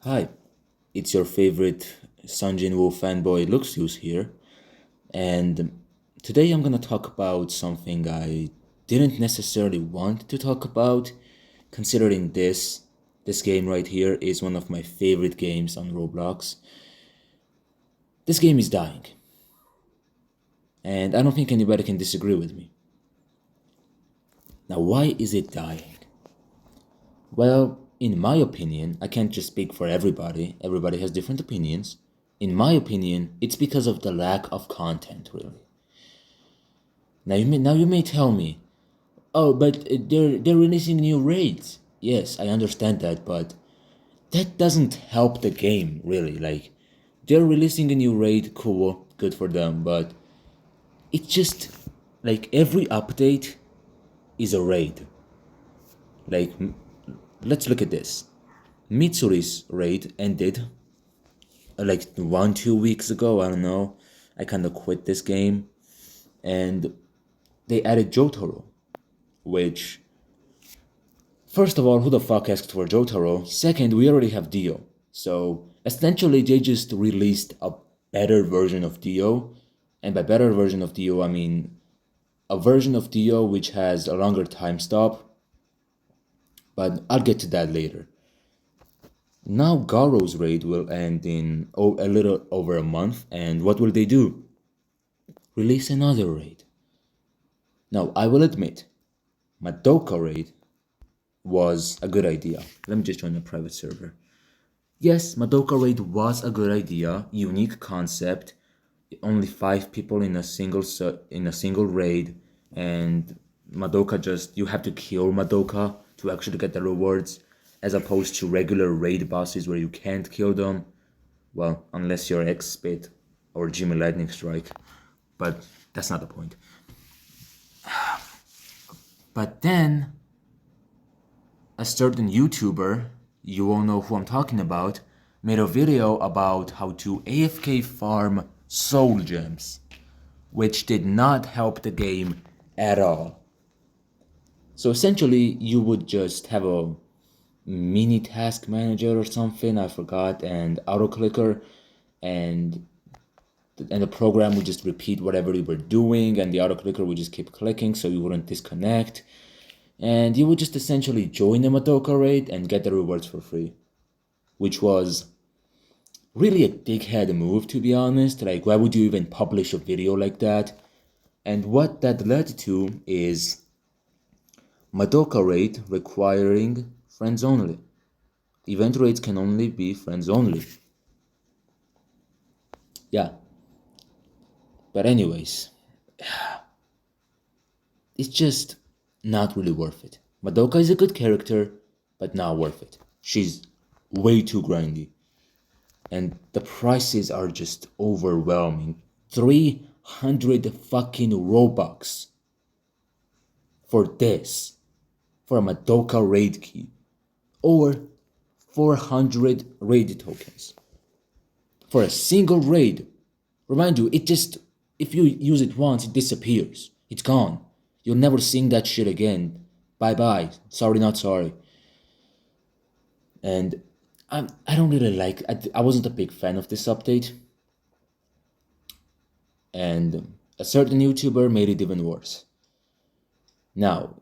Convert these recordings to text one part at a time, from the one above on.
Hi, it's your favorite Sun Jin-woo fanboy Luxius here, and today I'm gonna talk about something I didn't necessarily want to talk about, considering this game right here is one of my favorite games on Roblox. This game is dying, and I don't think anybody can disagree with me. Now, why is it dying? Well, in my opinion, I can't just speak for everybody. Everybody has different opinions. In my opinion, it's because of the lack of content, really. Now you may tell me, oh, but they're releasing new raids. Yes, I understand that, but that doesn't help the game really. Like, they're releasing a new raid, cool, good for them, but it's just like every update is a raid. Like, let's look at this. Mitsuri's raid ended like 1 2 weeks ago. I don't know. I kind of quit this game, and they added Jotaro, which, first of all, who the fuck asked for Jotaro? Second, we already have Dio. So essentially, they just released a better version of Dio. And by better version of Dio, I mean a version of Dio which has a longer time stop. But I'll get to that later. Now Garo's raid will end in a little over a month. And what will they do? Release another raid. Now, I will admit, Madoka raid was a good idea. Let me just join a private server. Yes, Madoka raid was a good idea, unique concept. Only 5 people in a single raid, and Madoka just you have to kill Madoka to actually get the rewards, as opposed to regular raid bosses where you can't kill them. Well, unless you're X-Spit or Jimmy Lightning Strike, but that's not the point. But then a certain YouTuber, you all know who I'm talking about, made a video about how to AFK farm soul gems, which did not help the game at all. So essentially, you would just have a mini task manager or something, I forgot, and auto clicker, and the program would just repeat whatever you were doing, and the auto clicker would just keep clicking so you wouldn't disconnect. And you would just essentially join the Madoka raid and get the rewards for free, which was really a dickhead move, to be honest. Like, why would you even publish a video like that? And what that led to is Madoka raid requiring friends only. Event raids can only be friends only. Yeah. But anyways, it's just not really worth it. Madoka is a good character, but not worth it. She's way too grindy. And the prices are just overwhelming. 300 fucking Robux for this, for a Madoka raid key, or 400 raid tokens for a single raid. Remind you, it just, if you use it once, it disappears. It's gone. You'll never sing that shit again. Bye bye. Sorry, not sorry. And I don't really like. I wasn't a big fan of this update. And a certain YouTuber made it even worse. Now,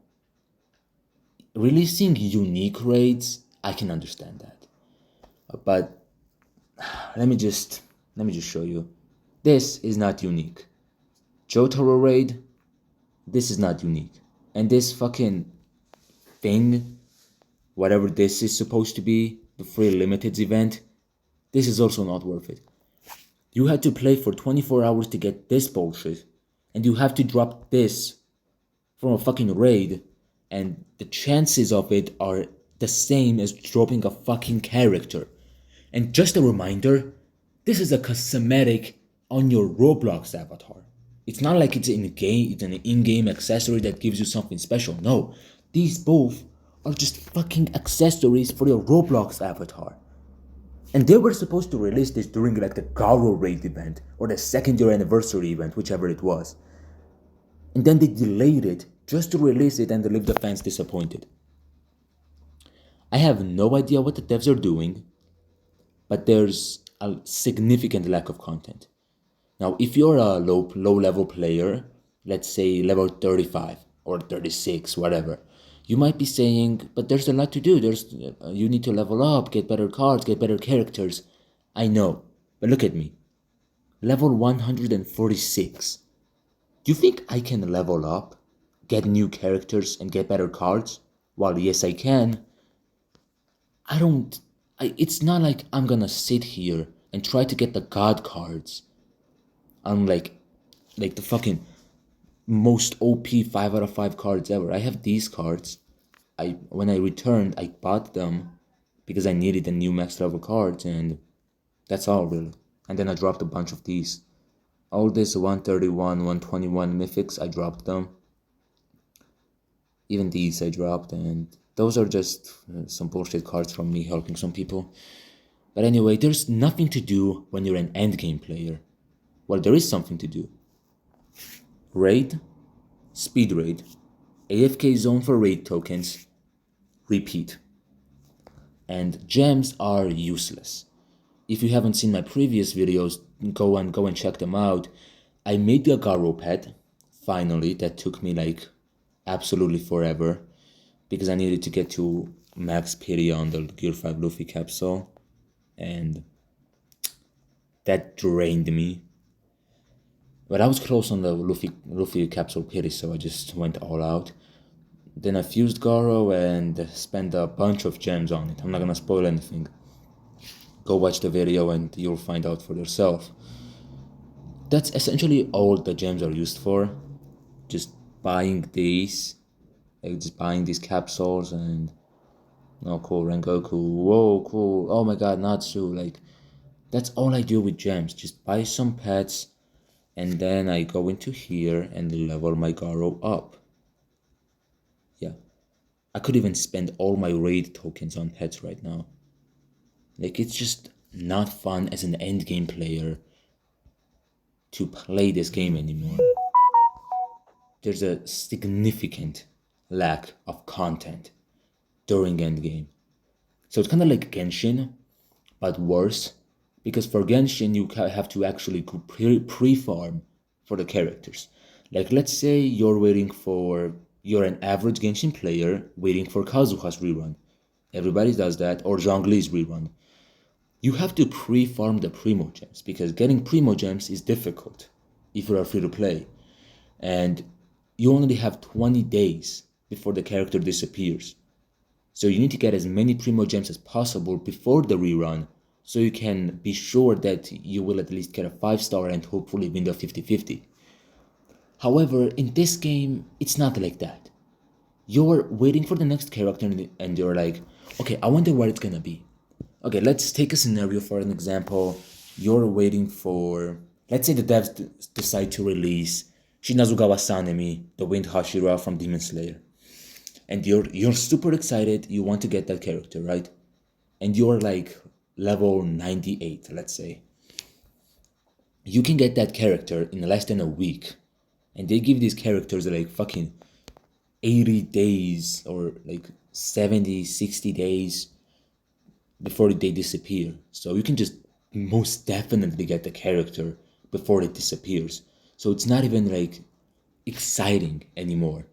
releasing unique raids, I can understand that. But let me just show you. This is not unique. Jotaro raid, this is not unique. And this fucking thing, whatever this is supposed to be, the free limited event, this is also not worth it. You had to play for 24 hours to get this bullshit, and you have to drop this from a fucking raid, and the chances of it are the same as dropping a fucking character. And just a reminder, this is a cosmetic on your Roblox avatar. It's not like it's in game, it's an in-game accessory that gives you something special. No, these both are just fucking accessories for your Roblox avatar. And they were supposed to release this during like the Garo raid event or the second year anniversary event, whichever it was. And then they delayed it just to release it and leave the fans disappointed. I have no idea what the devs are doing. but there's a significant lack of content. Now, if you're a low level player, let's say level 35 or 36, whatever, you might be saying, but there's a lot to do. You need to level up, get better cards, get better characters. I know, but look at me. Level 146. Do you think I can level up, get new characters, and get better cards? Well, yes, I can. It's not like I'm gonna sit here and try to get the god cards. I'm like the fucking most OP 5 out of 5 cards ever. I have these cards. When I returned, I bought them because I needed the new max level cards, and that's all really. And then I dropped a bunch of these. All this 131, 121 mythics, I dropped them. Even these I dropped, and those are just some bullshit cards from me helping some people. But anyway, there's nothing to do when you're an endgame player. Well, there is something to do. Raid, speed raid, AFK zone for raid tokens, repeat. And gems are useless. If you haven't seen my previous videos, go and check them out. I made the Garo pet, finally. That took me like absolutely forever because I needed to get to max pity on the Gear 5 Luffy capsule, and that drained me. But I was close on the Luffy capsule pity, so I just went all out. Then I fused Garo and spent a bunch of gems on it. I'm not gonna spoil anything. Go watch the video and you'll find out for yourself. That's essentially all the gems are used for. Just buying these. Like just buying these capsules and... Oh, cool, Rengoku. Whoa, cool. Oh my god, Natsu. Like, that's all I do with gems. Just buy some pets, and then I go into here and level my Garo up. Yeah. I could even spend all my raid tokens on pets right now. Like, it's just not fun as an endgame player to play this game anymore. There's a significant lack of content during endgame. So it's kind of like Genshin, but worse. Because for Genshin, you have to actually pre-farm for the characters. Like, let's say you're an average Genshin player waiting for Kazuha's rerun. Everybody does that, or Zhongli's rerun. You have to pre-farm the Primogems, because getting Primogems is difficult if you are free to play. And you only have 20 days before the character disappears. So you need to get as many Primogems as possible before the rerun, so you can be sure that you will at least get a 5-star and hopefully win the 50-50. However, in this game, it's not like that. You're waiting for the next character and you're like, okay, I wonder what it's gonna be. Okay, let's take a scenario for an example. You're waiting for... Let's say the devs decide to release Shinazugawa Sanemi, the Wind Hashira from Demon Slayer. And you're super excited, you want to get that character, right? And you're like level 98, let's say. You can get that character in less than a week. And they give these characters like fucking 80 days or like 70, 60 days before they disappear. So you can just most definitely get the character before it disappears. So it's not even like exciting anymore.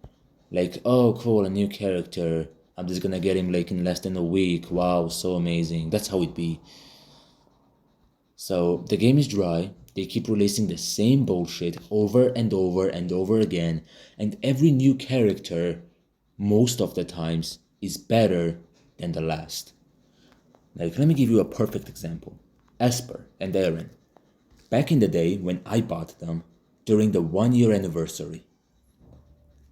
Like, oh cool, a new character. I'm just gonna get him like in less than a week. Wow, so amazing. That's how it be. So the game is dry. They keep releasing the same bullshit over and over and over again. And every new character, most of the times, is better than the last. Like, let me give you a perfect example. Esper and Eren. Back in the day when I bought them, during the 1-year anniversary,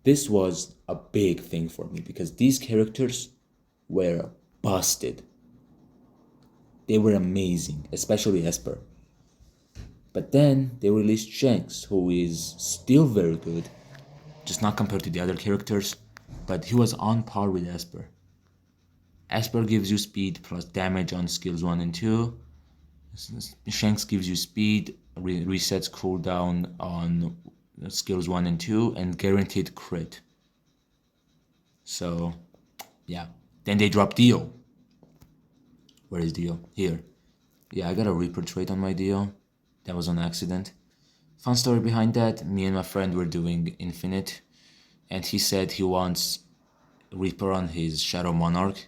this was a big thing for me because these characters were busted. They were amazing, especially Esper. But then they released Shanks, who is still very good, just not compared to the other characters, but he was on par with Esper. Esper gives you speed plus damage on skills 1 and 2. Shanks gives you speed, resets cooldown on skills 1 and 2, and guaranteed crit. So, yeah. Then they drop Dio. Where is Dio? Here. Yeah, I got a Reaper trait on my Dio. That was on accident. Fun story behind that, me and my friend were doing Infinite, and he said he wants Reaper on his Shadow Monarch,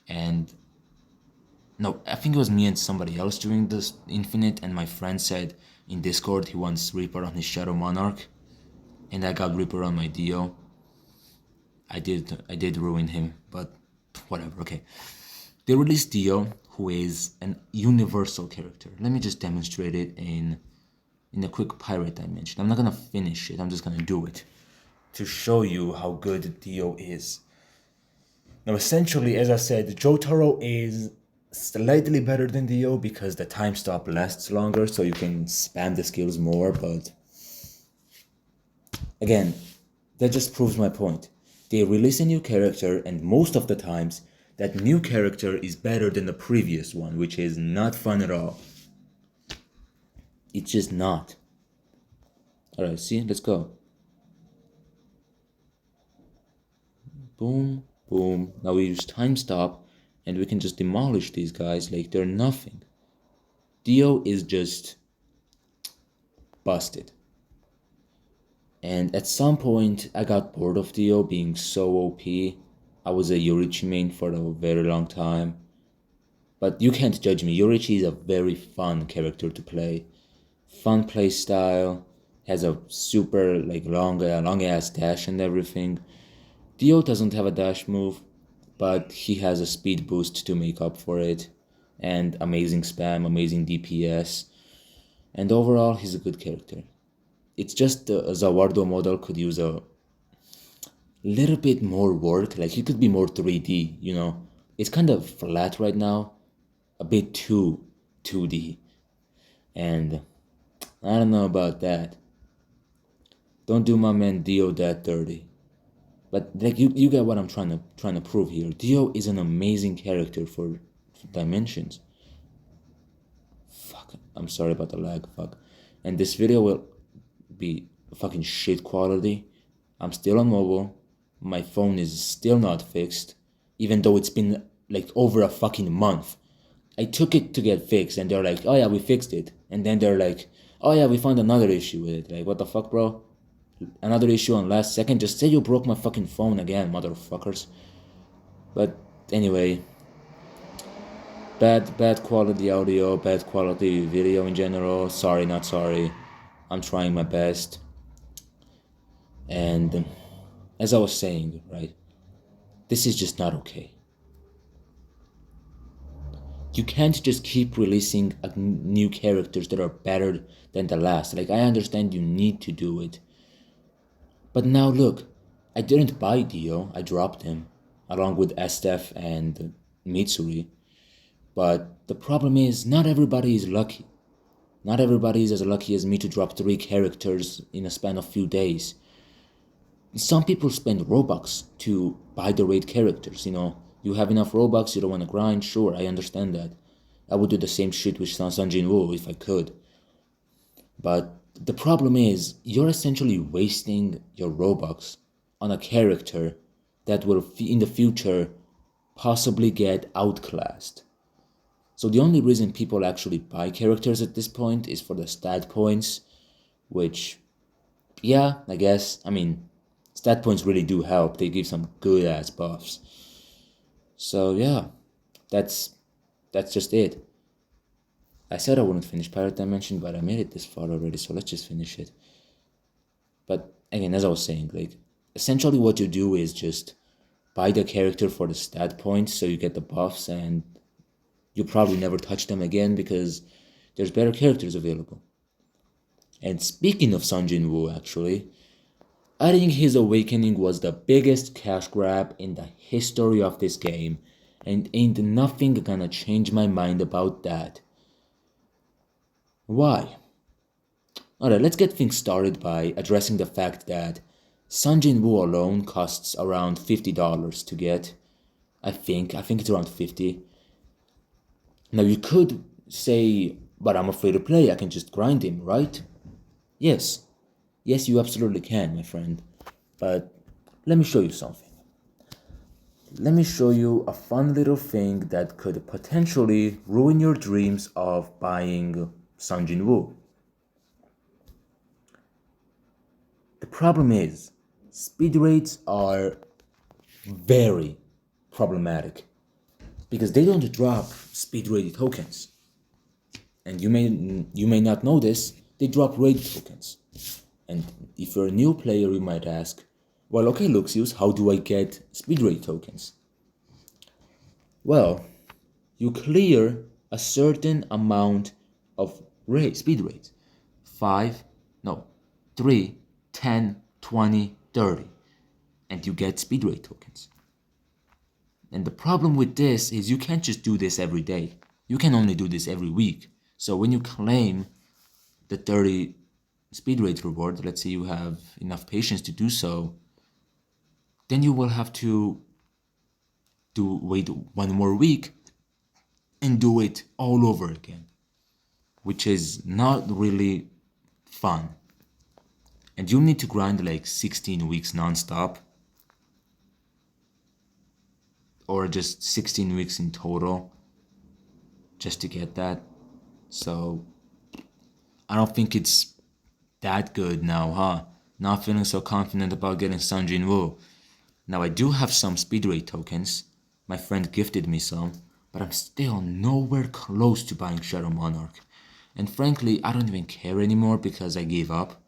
and no, I think it was me and somebody else doing this Infinite, and my friend said in Discord he wants Reaper on his Shadow Monarch, and I got Reaper on my Dio. I did ruin him, but whatever, okay. They released Dio, who is an universal character. Let me just demonstrate it in a quick pirate dimension. I'm not gonna finish it, I'm just gonna do it to show you how good Dio is. Now, essentially, as I said, Jotaro is slightly better than Dio because the time stop lasts longer, so you can spam the skills more, but again, that just proves my point. They release a new character, and most of the times, that new character is better than the previous one, which is not fun at all. It's just not. Alright, see, let's go. Boom, boom. Now we use time stop, and we can just demolish these guys like they're nothing. Dio is just busted. And at some point, I got bored of Dio being so OP. I was a Yorichi main for a very long time. But you can't judge me. Yorichi is a very fun character to play. Fun play style. Has a super long ass dash and everything. Dio doesn't have a dash move, but he has a speed boost to make up for it. And amazing spam, amazing DPS. And overall, he's a good character. It's just the Zawardo model could use a little bit more work. Like, he could be more 3D, you know? It's kind of flat right now, a bit too 2D. And I don't know about that. Don't do my man Dio that dirty. But you get what I'm trying to prove here. Dio is an amazing character for Dimensions. Fuck, I'm sorry about the lag, fuck. And this video will be fucking shit quality. I'm still on mobile. My phone is still not fixed, even though it's been over a fucking month. I took it to get fixed, and they're like, "Oh yeah, we fixed it," and then they're like, "Oh yeah, we found another issue with it." Like, what the fuck, bro? Another issue on last second? Just say you broke my fucking phone again, motherfuckers. But anyway, bad quality audio, bad quality video in general. Sorry, not sorry. I'm trying my best. And as I was saying, right, this is just not okay. You can't just keep releasing new characters that are better than the last. Like, I understand you need to do it. But now look, I didn't buy Dio, I dropped him, along with Estef and Mitsuri. But the problem is, not everybody is lucky. Not everybody is as lucky as me to drop 3 characters in a span of few days. Some people spend Robux to buy the raid characters, you know. You have enough Robux, you don't want to grind, sure, I understand that. I would do the same shit with Sun Jin Woo if I could. But the problem is, you're essentially wasting your Robux on a character that will, in the future, possibly get outclassed. So the only reason people actually buy characters at this point is for the stat points, which, yeah, I guess, I mean, stat points really do help. They give some good ass buffs. So yeah, that's just it. I said I wouldn't finish Pirate Dimension, but I made it this far already, so let's just finish it. But again, as I was saying, essentially what you do is just buy the character for the stat points so you get the buffs, and you probably never touch them again because there's better characters available. And speaking of Sun Jin Woo, actually, I think his awakening was the biggest cash grab in the history of this game, and ain't nothing gonna change my mind about that. Why? Alright, let's get things started by addressing the fact that Sun Jin Woo alone costs around $50 to get. I think it's around 50. Now you could say, but I'm afraid to play, I can just grind him, right? Yes, you absolutely can, my friend. But let me show you something. let me show you a fun little thing that could potentially ruin your dreams of buying Sung Jin Woo. The problem is, speed rates are very problematic because they don't drop speed rated tokens. And you may not know this, they drop raid tokens. And if you're a new player, you might ask, well, okay, Luxius, how do I get speed raid tokens? Well, you clear a certain amount of speed raids. 5, no, 3, 10, 20, 30. And you get speed raid tokens. And the problem with this is you can't just do this every day. You can only do this every week. So when you claim the 30 speed rate reward, let's say you have enough patience to do so, then you will have to wait one more week and do it all over again, which is not really fun. And you need to grind like 16 weeks non-stop, or just 16 weeks in total just to get that. So I don't think it's that good now, huh? Not feeling so confident about getting Sung Jin Woo. Now I do have some speed rate tokens. My friend gifted me some, but I'm still nowhere close to buying Shadow Monarch. And frankly, I don't even care anymore because I gave up.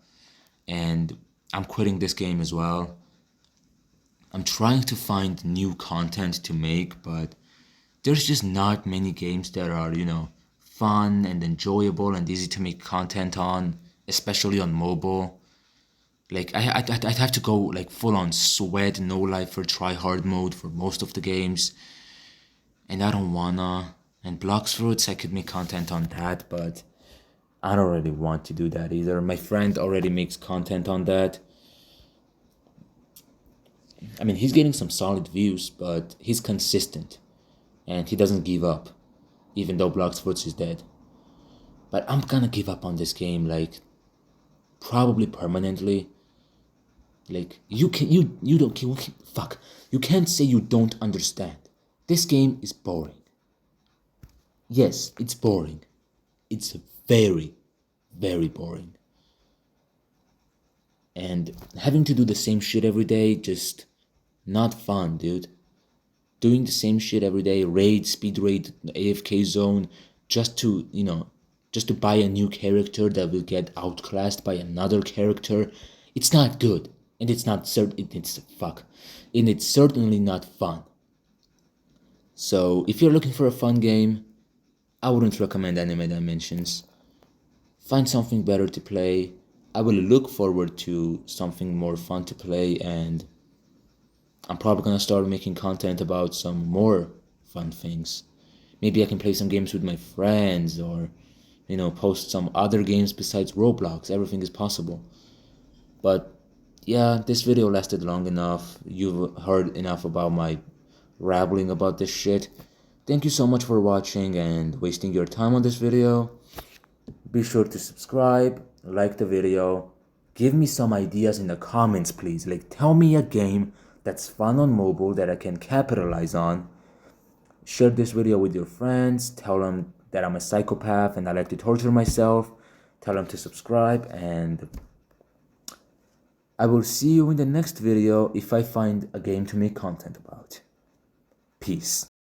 And I'm quitting this game as well. I'm trying to find new content to make, but there's just not many games that are, fun and enjoyable and easy to make content on, especially on mobile. Like I'd have to go like full on sweat, no life for try hard mode for most of the games, and I don't wanna. And Blocks Fruits, I could make content on that, but I don't really want to do that either. My friend already makes content on that. I mean, he's getting some solid views, but he's consistent and he doesn't give up, even though Blocks Fruits is dead. But I'm gonna give up on this game, like probably permanently. Like you don't fuck. You can't say you don't understand. This game is boring. Yes, it's boring. It's very, very boring. And having to do the same shit every day, just not fun, dude. Doing the same shit every day, raid, speed raid, AFK zone, just to, just to buy a new character that will get outclassed by another character. It's not good. And it's not and it's certainly not fun. So if you're looking for a fun game, I wouldn't recommend Anime Dimensions. Find something better to play. I will look forward to something more fun to play, and I'm probably gonna start making content about some more fun things. Maybe I can play some games with my friends, or post some other games besides Roblox. Everything is possible. But yeah, this video lasted long enough. You've heard enough about my rambling about this shit. Thank you so much for watching and wasting your time on this video. Be sure to subscribe, like the video. Give me some ideas in the comments, please. Like, tell me a game that's fun on mobile that I can capitalize on. Share this video with your friends. Tell them that I'm a psychopath and I like to torture myself. Tell them to subscribe, and I will see you in the next video if I find a game to make content about. Peace.